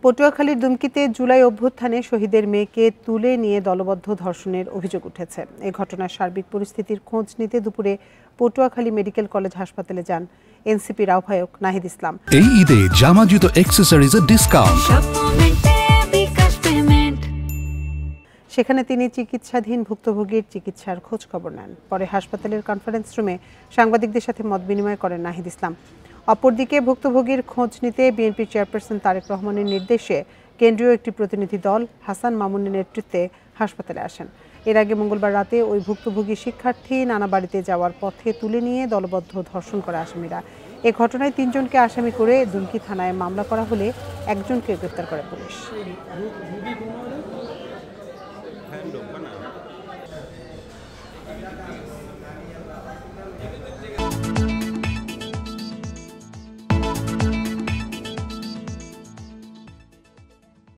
পটুয়াখালীর দুমকিতে জুলাই অভ্যুত্থানে শহীদের মেয়েকে তুলে নিয়ে দলবদ্ধ ধর্ষণের অভিযোগ উঠেছে। এই ঘটনার সার্বিক পরিস্থিতির খোঁজ নিতে দুপুরে পটুয়াখালী মেডিকেল কলেজ হাসপাতালে যান এনসিপির আহ্বায়ক নাহিদ ইসলাম। এই ঈদে জামা জুতো অ্যাকসেসরিজের ডিসকাউন্ট। সেখানে তিনি চিকিৎসাধীন ভুক্তভোগীর চিকিৎসার খোঁজ খবর নেন। পরে হাসপাতালের কনফারেন্স রুমে সাংবাদিকদের সাথে মত বিনিময় করেন নাহিদ ইসলাম। অপরদিকে ভুক্তভোগীর খোঁজ নিতে বিএনপির চেয়ারপারসন তারেক রহমানের নির্দেশে কেন্দ্রীয় একটি প্রতিনিধি দল হাসান মামুনের নেতৃত্বে হাসপাতালে আসেন। এর আগে মঙ্গলবার রাতে ওই ভুক্তভোগী শিক্ষার্থী নানা বাড়িতে যাওয়ার পথে তুলে নিয়ে দলবদ্ধ ধর্ষণ করে আসামিরা। এ ঘটনায় 3 জনকে আসামি করে দুমকি থানায় মামলা করা হলে একজনকে গ্রেপ্তার করে পুলিশ।